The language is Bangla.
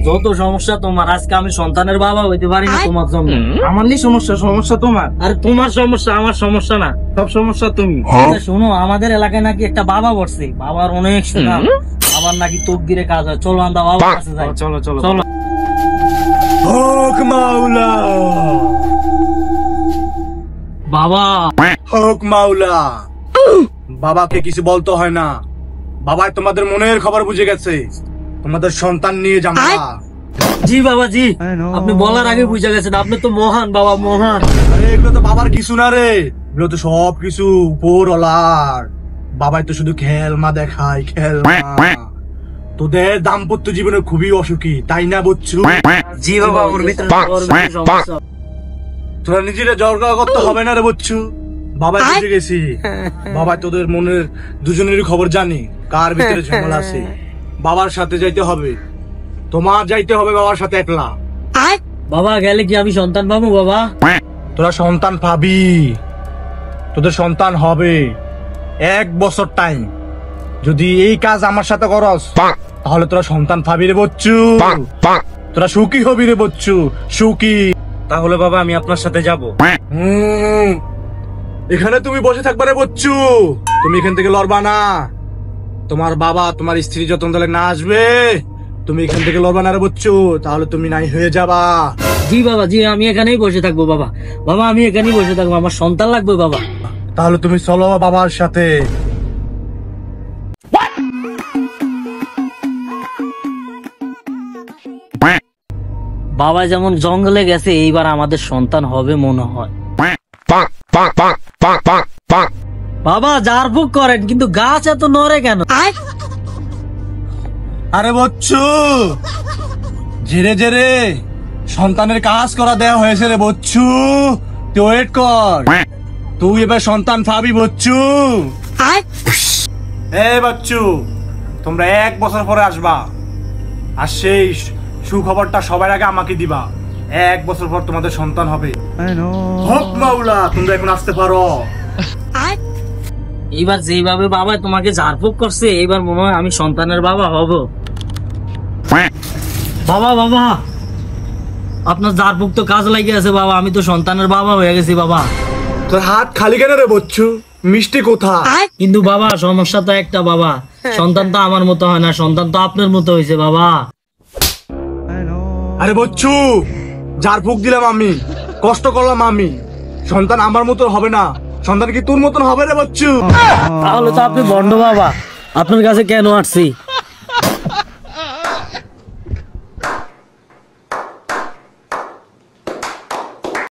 যত সমস্যা তোমার, আজকে আমি সন্তানের বাবা হইতে পারি না তোমার জন্য। আমার নিয়ে সমস্যা তোমার? আর তোমার সমস্যা আমার সমস্যা না, সব সমস্যা তুমি। শোনো, আমাদের এলাকায় নাকি একটা বাবা বসছে, বাবার অনেক সুনাম, বাবার নাকি তকদিরে কাজ হয়। চলো আমরা বাবার কাছে যাই। চলো চলো চলো। হক মাওলা, বাবা, হক মাওলা। বাবাকে কিছু বলতে হয় না, বাবাই তোমাদের মনের খবর বুঝে গেছে। তোমাদের সন্তান নিয়ে যাবা। জি বাবা জি, আপনি বলার আগে বুঝে গেছেন, আপনি তো মহান বাবা, মহান। আরে এগুলো তো বাবার কিছু না রে, এগুলো তো সব কিছু উপরওয়ালার। বাবাই তো শুধু খেলমা দেখায়, খেলমা। তোদের দাম্পত্য জীবনে খুবই অসুখী, তাই না বুঝছু? জি বাবা, ওর ভিতরে সমস্যা। তোরা নিজেরা জড়গা করতে হবে না রে বুঝছু। বাবাই বুঝে গেছি, বাবাই তোদের মনের দুজনেরই খবর জানি, কার ভিতরে ঝামেলা আছে। বাবার সাথে যাইতে হবে, তোমার যাইতে হবে বাবার সাথে একলা। বাবা গেলে কি আমি সন্তান পাবো বাবা? তোরা সন্তান পাবি, তোদের সন্তান হবে। 1 বছর টাইম, যদি এই কাজ আমার সাথে করস তাহলে তোরা সন্তান পাবি রে বচ্চু। তোরা সুখী হবি রে বচ্চু, সুখী। তাহলে বাবা আমি আপনার সাথে যাব। এখানে তুমি বসে থাকবা রে বচ্চু, তুমি এখান থেকে লড়বা না। তোমার বাবা তোমার স্ত্রী যতন দলে না আসবে, তুমি এখান থেকে লড়বা না রে বচ্চু, তাহলে তুমি নাই হয়ে যাবা। জি বাবা জি, আমি এখানেই বসে থাকবো বাবা। বাবা আমি এখানেই বসে থাকবো, আমার সন্তান লাগবে বাবা। তাহলে তুমি চলো বাবার সাথে। বাবা যেমন জঙ্গলে গেছে, এইবার আমাদের সন্তান হবে মনে হয়। বাবা ঝাড়ফুঁক করেন, কিন্তু গাছ এত নড়ে কেন? আরে বচ্চু, ধীরে ধীরে সন্তানের কাজ করা দেওয়া হয়েছে রে বচ্চু, তুই ওয়েট কর, তুই এবার সন্তান পাবি বচ্চু। বাচ্চু, তোমরা 1 বছর পরে আসবা, আর সেই সুখবরটা সবার আগে আমাকে দিবা। 1 বছর পর তোমাদের সন্তান হবে। হক মাওলা, তোমরা এখন আসতে পারো। এইবার যেভাবে বাবা তোমাকে ঝাড়ফুঁক করছে, এইবার মনে হয় আমি সন্তানের বাবা হব। বাবা বাবা, আপনার ঝাড়ফুঁক তো কাজ লাগে আছে বাবা, আমি তো সন্তানের বাবা হয়ে গেছি বাবা। তোর হাত খালি কেন রে বচ্চু, মিষ্টি কোথা? কিন্তু বাবা সমস্যা তো একটা বাবা, সন্তান তো আমার মতো হয় না, সন্তান তো আপনার মতো হয়েছে বাবা। আরে বচ্চু, যার ফুক দিলাম আমি, কষ্ট করলাম আমি, সন্তান আমার মতন হবে না, সন্তান কি তোর মতন হবে রে বচ্চু? তাহলে তো আপনি বন্ড বাবা, আপনার কাছে কেন আসছি?